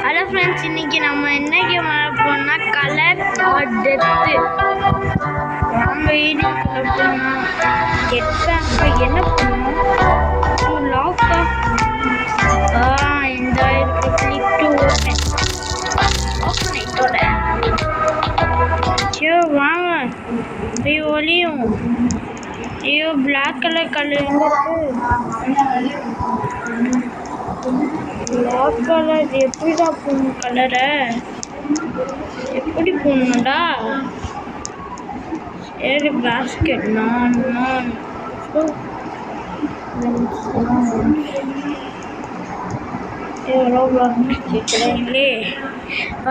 Hello friends, இன்னைக்கு நம்ம என்ன கேம் விளையாட கலர் ஆர் டெத்து. நம்ம வீடியோக்குள்ள போனோம். கெட் பேங்க் என்ன பண்ணணும்? லாக்கா இந்த இருக்கு. Click to open. ஓப்பன் ஆயிட்டோட ஐயோ வாங்க. ஐயோ ஒளியும். ஐயோ பிளாக் கலர் பிளாக் கலர் எப்படிடா போடணும்? கலரை எப்படி போடணும்டா? சரி பாஸ்கெட் நான் எவ்வளோ கேட்குறீங்களே.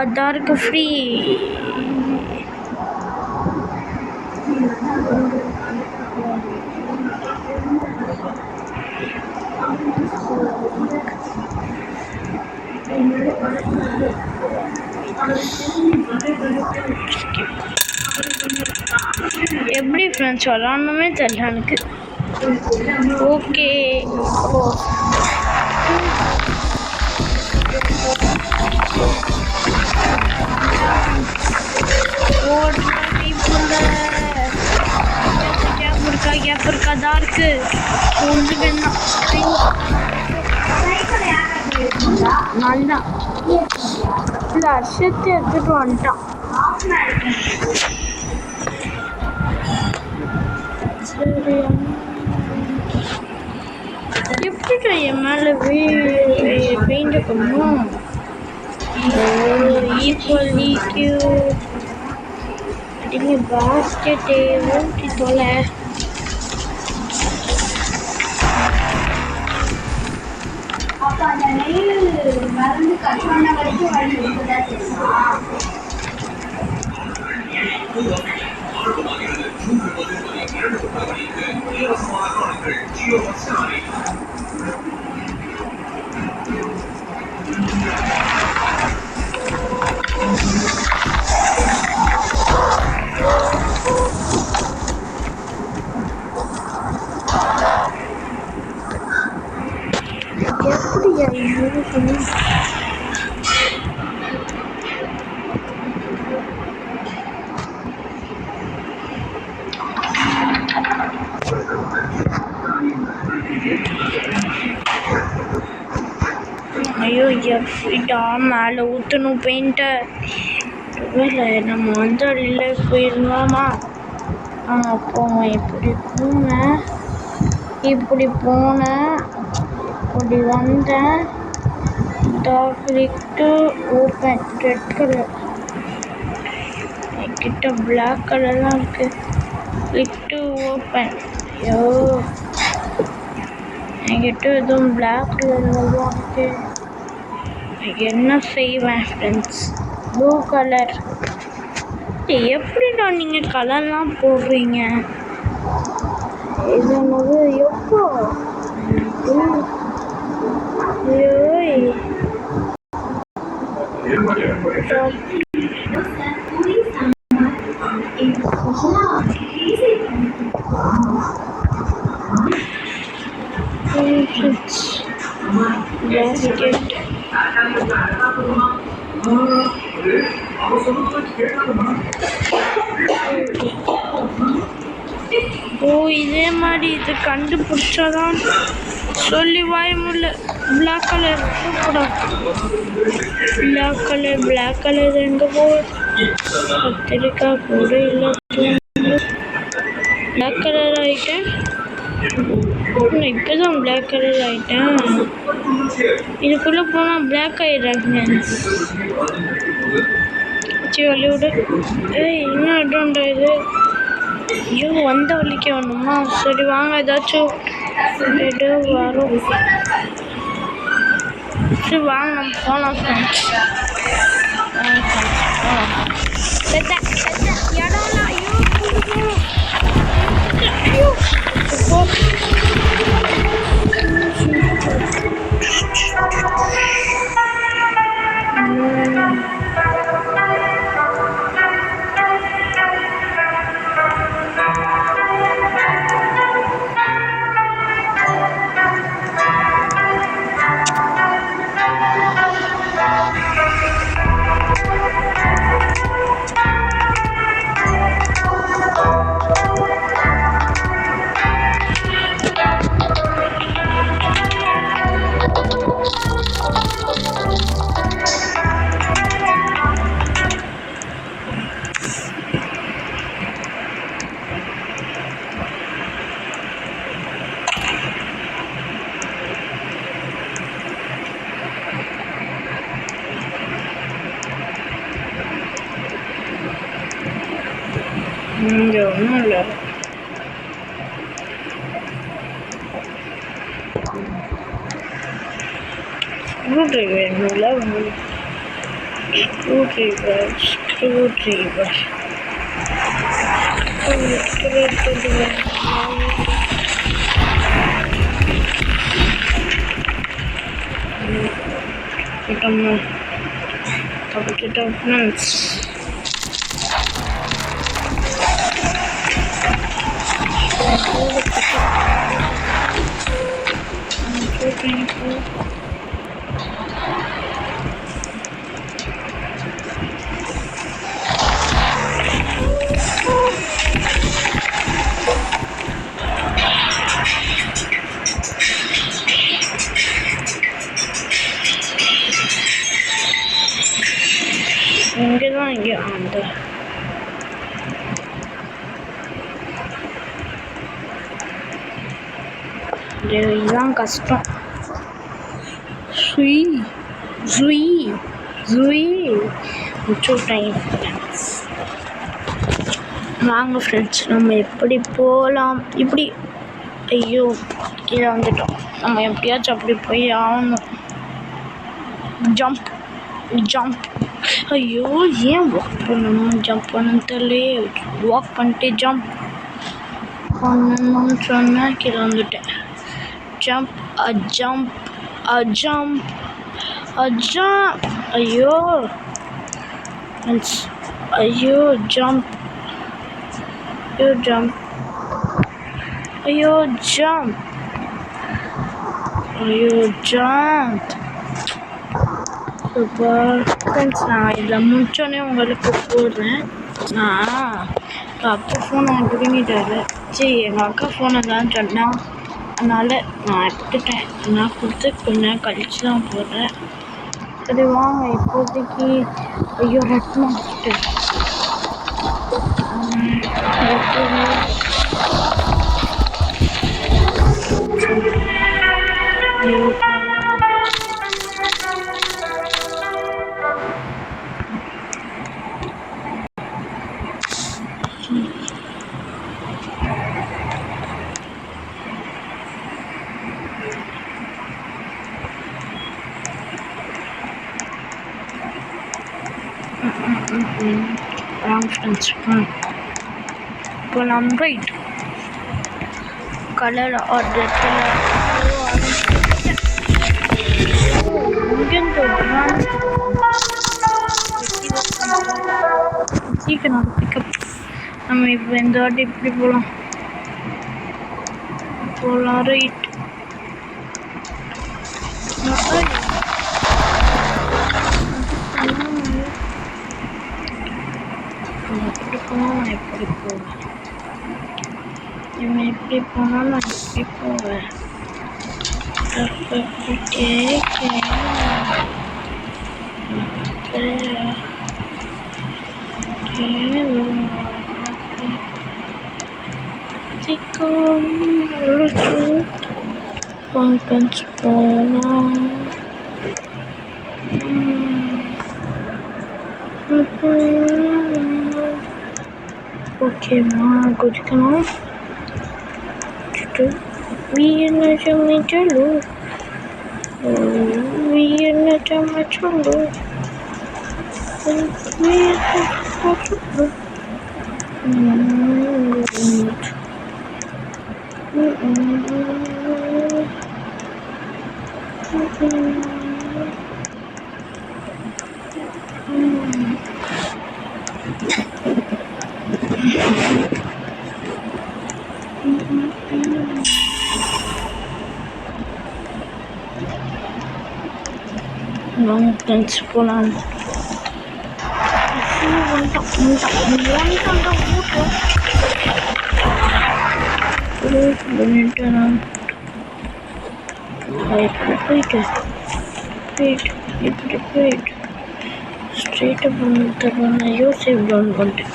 அதாருக்கு ஃப்ரீ. எப்படி ஃப்ரெண்ட்ஸ் விளாடணுமே தெரியல எனக்கு. ஓகே கேப் இருக்கா டார்க்கு ஒன்று வேணாம். நல்லா இல்லை அர்ஷத்தை எடுத்துட்டு வந்துட்டான். சரி எப்படிடா என் மேலே பெயிண்ட் பண்ணும்? ஈக்குவல் ஈக்யூ அப்படிங்க பாஸ்கெட்டு ஊட்டி தொலை. அப்போ அந்த நெல் மருந்து கட் பண்ண வரைக்கும் வழி இருக்குதான் தெரியுமா? எப்படியா இது? ஐயோ எப்படிடா மேலே ஊற்றணும் பெயிண்ட்டை? இல்லை நம்ம வந்து அடியில் போயிருந்தோமா? போவேன். இப்படி போனேன் இப்படி வந்தேன். Click to open. Red colour என்கிட்ட பிளாக் கலர்லாம் இருக்கு. Click to open. ஐயோ என்கிட்ட எதுவும் பிளாக் கலர் இருக்கு. என்ன செய்வேன் ஃப்ரெண்ட்ஸ்? Blue colour. எப்படிடா நீங்கள் கலர்லாம் போடுறீங்க? இது என்னது? எப்போ இதே மாதிரி இது கண்டுபிடிச்சாதான் சொல்லி வாய முடியல. பிளாக் கலர் பிளாக் கலர் எங்க கத்திரிக்காய் கூட இல்லை. பிளாக் கலர் ஆயிட்டேன். இப்போதான் பிளாக் கலர் ஆயிட்டேன். இதுக்குள்ள போனா பிளாக் ஆயிடுறாங்க. வழியோட என்ன இடம்டா இது? ஐயோ வந்த வலிக்க வேணுமா? சரி வாங்க ஏதாச்சும் வரும். சரி வாங்க நம்ம போகலாம் ஃப்ரெண்ட்ஸ். இடம்லாம் ஐயோ இங்கே ஒன்றும் இல்லை. ஸ்க்ரூ ட்ரைவர் வேணும்ல உங்களுக்கு? ஸ்க்ரூ ட்ரைவர் தப்பிச்சிட்டோம் ஃப்ரெண்ட்ஸ். இங்கேதான் இங்கே அந்த இதுதான் கஷ்டம். டைம் வாங்க ஃப்ரெண்ட்ஸ், நம்ம எப்படி போகலாம்? இப்படி ஐயோ கீழே வந்துட்டோம். நம்ம எப்படியாச்சும் அப்படி போய் ஆகணும். ஜம்ப். ஐயோ ஏன் வாக் பண்ணணும்? ஜம்ப் பண்ணணும் தெரியலையே. வாக் பண்ணிட்டு ஜம்ப் பண்ணணும்னு சொன்னால் கீழே வந்துட்டேன். ஜம்ப். ஐயோ ஜம்ப். சூப்பர் ஃப்ரெண்ட்ஸ், நான் இதில் முடிச்சோடனே உங்களுக்கு போடுறேன். நான் எங்கள் அப்பா ஃபோனை பிடிங்கிட்டாரு. சரி, எங்கள் அக்கா ஃபோனை தான் சொன்னான், அதனால் நான் எடுத்துட்டேன். நான் கொடுத்து கொஞ்ச நேரம் கழிச்சு தான் போடுறேன். சரி வாங்க இப்போதைக்கு. ஐயோ ரெட் மாஸ்ட்டு இப்போ நம்ம ரைட் கலர் ஆர்டர் சீக்கிரம் பிக்கப். நம்ம இப்போ இந்த வாட்டி இப்படி போகலாம் ரைட். எப்படி போவேன்? இவன் எப்படி போனாலும் நான் எப்படி போவேன்? ஓகேம்மா குடிக்கணும். வீண சமைச்சலு போலாம். போயிட்டு ஸ்ட்ரெயிட்டாக பண்ண யோசிப் டவுன் பண்ணிட்டேன்.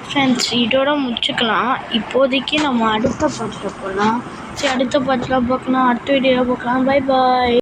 ஃப்ரெண்ட்ஸ் இதோட முடிச்சுக்கலாம். இப்போதைக்கு நம்ம அடுத்த பாட்டில் போகலாம். சரி, அடுத்த பாட்டில் பார்க்கலாம், அடுத்த வீடியோவில் பார்க்கலாம். Bye bye.